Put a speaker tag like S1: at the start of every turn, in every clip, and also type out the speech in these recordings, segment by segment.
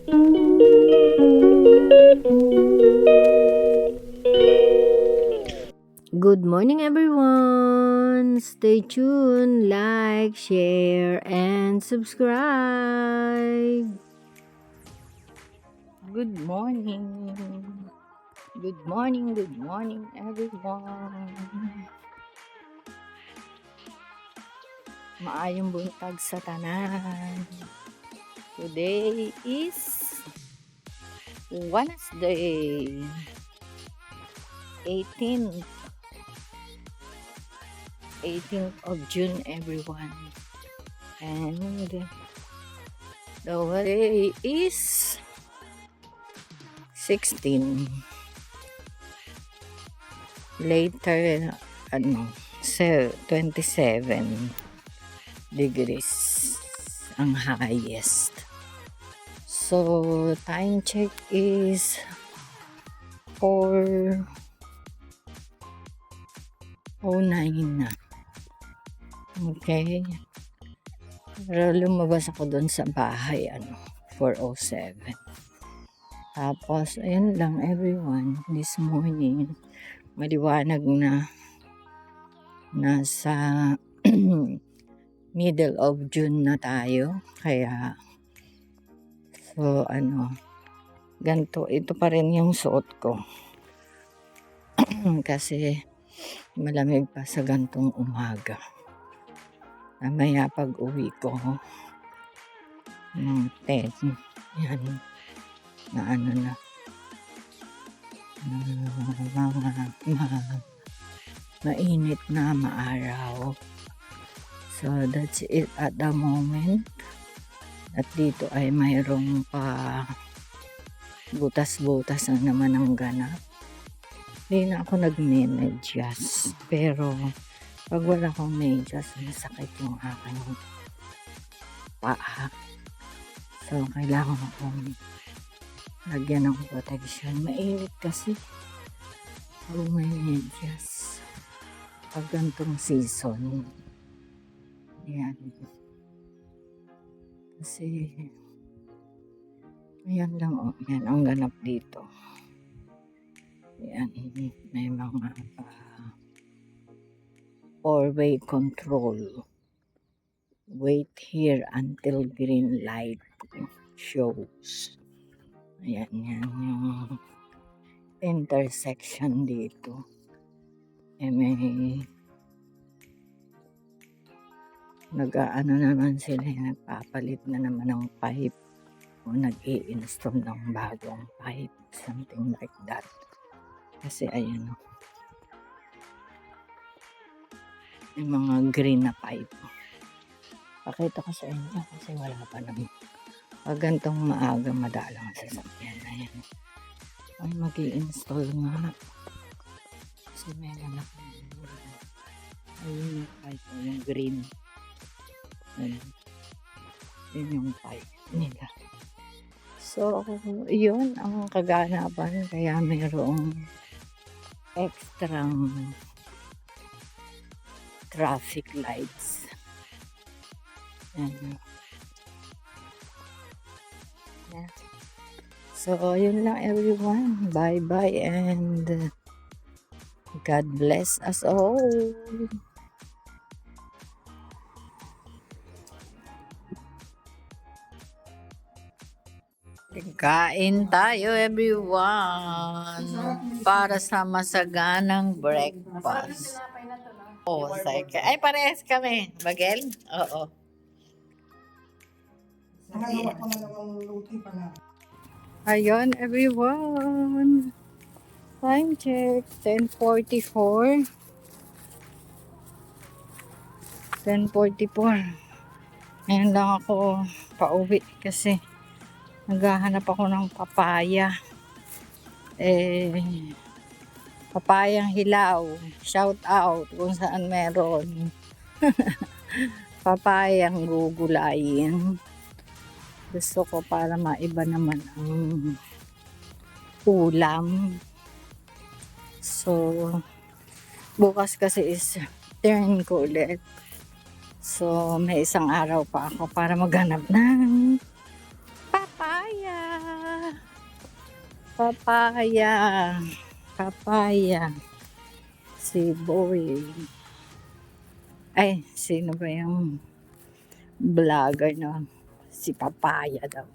S1: Good morning, everyone. Stay tuned, like, share, and subscribe. Good morning. Good morning, everyone. Maayong buntag sa tanan. Today is Wednesday, 18th of June, everyone. And the day is 16. Later, 27 degrees ang highest. So, time check is 4:09 na. Okay. Pero lumabas ako doon sa bahay, 4:07. Tapos, ayun lang everyone. This morning, maliwanag na nasa middle of June na tayo. Kaya, so ganito, ito pa rin yung suot ko. Kasi, malamig pa sa gantong umaga. Mamaya pag uwi ko ng 10, yan, mainit na maaraw. So that's it at the moment. At dito ay mayroong pa butas-butas na naman ang ganap. Hindi na ako nag-medyas, pero pag wala akong medyas, masakit yung aking paa. So, kailangan akong lagyan ng protection. Mainit kasi pag may medyas. Pag gantong season. Yan. Kasi, ayan lang, yan ang ganap dito. Yan, may mga four-way control. Wait here until green light shows. Ayan, yan yung intersection dito. May naman sila, nagpapalit na naman ng pipe o nag-i-install ng bagong pipe, something like that. Kasi ayan, yung mga green na pipe. Pakita ko sa inyo kasi wala pa naman. Pag gantong maaga, madalang sa sasakyan. Ayan. Ay, mag-i-install nga. Kasi may naman. Ayun yung pipe, yung green. Ayun. Yun yung pipe nila. So, yun ang kaganapan. Kaya mayroong extra traffic lights. And, yeah. So, yun lang everyone. Bye-bye and God bless us all. Kain tayo everyone para sa masaganang breakfast. Oh, ay parehas kami. Bagel? Oo. Ayun everyone. Time check 10:44. 10:44. Ngayon lang ako pauwi kasi naghahanap ako ng papaya. Papayang hilaw. Shout out kung saan meron. Papayang gugulayin. Gusto ko para maiba naman ang ulam. So, bukas kasi is turn ko ulit. So, may isang araw pa ako para maghanap ng papaya. Papaya. Papaya. Si Boy. Ay, sino ba yung vlogger na si Papaya daw?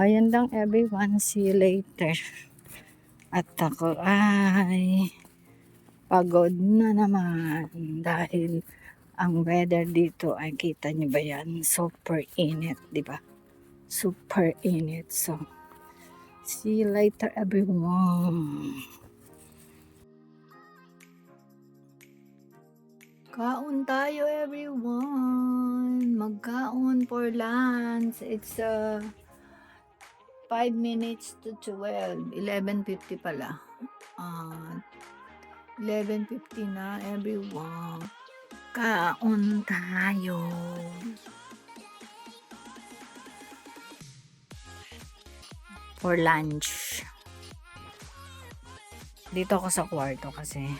S1: Ayun lang everyone. See you later. At ako ay pagod na naman dahil ang weather dito ay kita niyo ba yan? Super init, di ba? Super init. So, see you later everyone. Kaon tayo everyone. Magkaon for lunch. It's 5 minutes to 12. 11:50 pala. 11:50 na everyone. Kaon tayo. For lunch. Dito ako sa kwarto kasi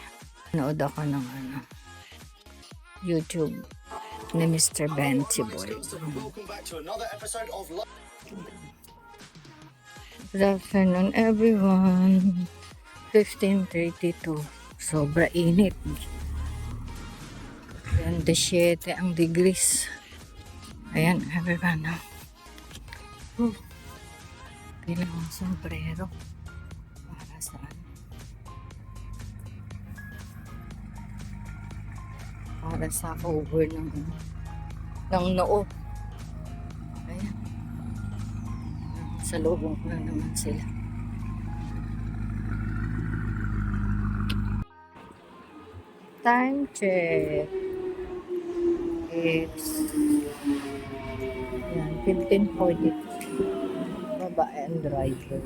S1: nanood ako ng YouTube ni Mr. Benty Boy. Good afternoon everyone. 15:32. Sobra init. 27 ang degrees. Ayan, everyone. Kailangan sombrero. Para saan? Para sa cover ng noo. Ayan. Sa loob ko na naman sila. Time check. It's 15:40. Babae and driver.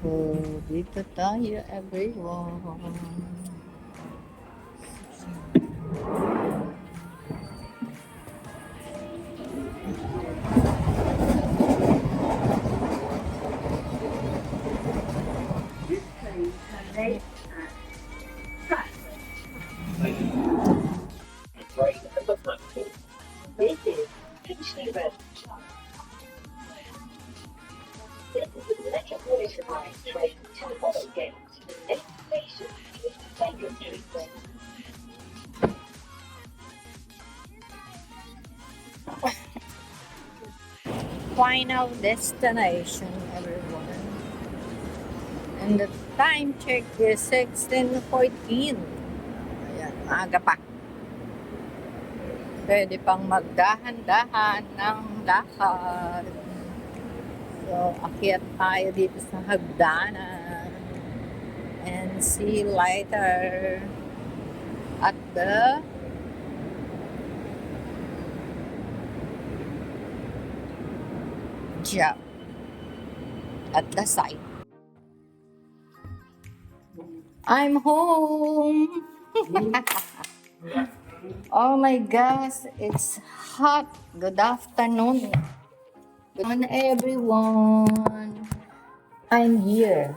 S1: So, dito tayo everyone. Final destination, everyone. And the time check is 16:14. Ayan, maaga pa. Pwede pang magdahan-dahan ng lakad. So, akyat tayo dito sa hagdanan. And see you later at the job. At the site. I'm home! Oh my gosh, it's hot. Good afternoon. Good afternoon, everyone. I'm here.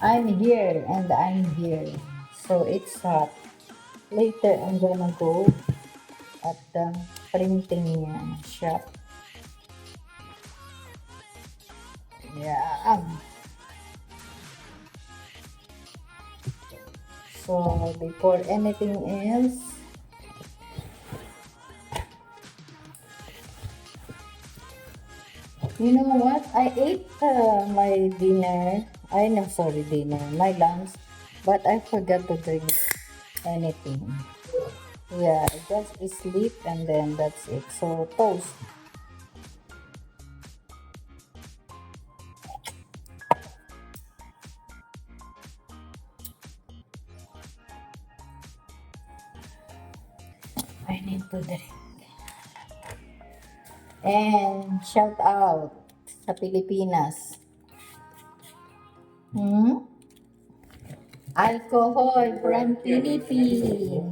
S1: I'm here and I'm here. So it's hot. Later, I'm gonna go at the printing shop. Yeah. So, before anything else, you know what? I ate my dinner. Dinner. My lunch. But I forgot to drink anything. Yeah, just sleep and then that's it. So, toast. I need to drink. And shout out sa Pilipinas. Alcohol from Philippines.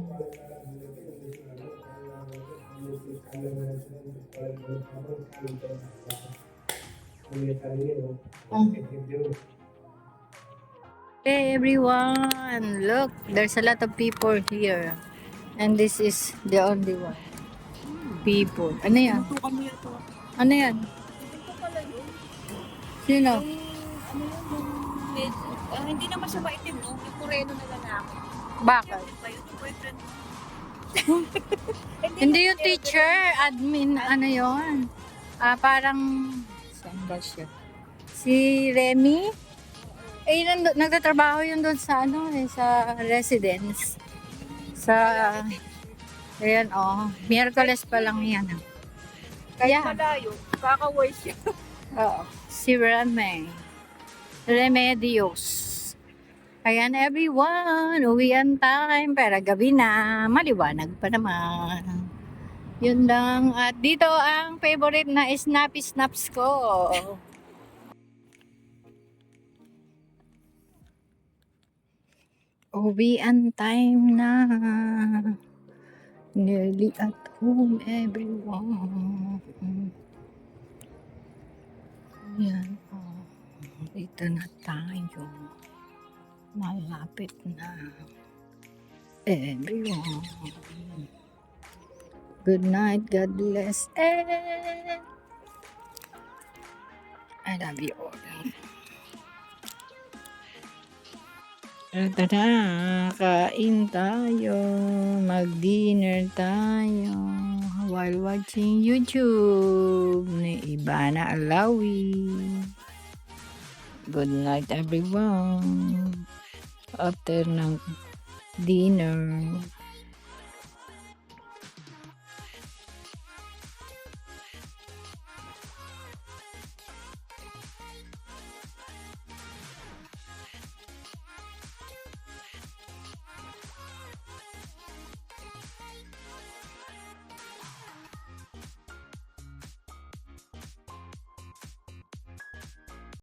S1: Hey everyone, look, there's a lot of people here. And this is the only one. People. Ano yan? Ano yan? Sino?
S2: Ano yun, hindi naman siya maitim, no? Yung Moreno na lalaki.
S1: Bakit?
S2: Ba yun yung boyfriend mo?
S1: Hindi yung teacher, admin, ano yon? Parang, saan ba siya? Si Remy? Eh, nagtatrabaho yun doon sa, sa residence. Sa, ayan, Miyerkules pa lang yan.
S2: Kahit
S1: Yeah.
S2: malayo, kakaway siya.
S1: Oo. Si Remy. Remedios. Ayan, everyone, uwian time, pero gabi na, maliwanag pa naman. Yun lang. At dito ang favorite na snappy snaps ko. Uwian time na. Nearly at home, everyone. Ayan, dito na tayo. Malapit na. Everyone. Good night, God bless, and I love you all. Ito na, kain tayo, mag-dinner tayo while watching YouTube ni Ibana Alawi. Good night everyone. After ng dinner.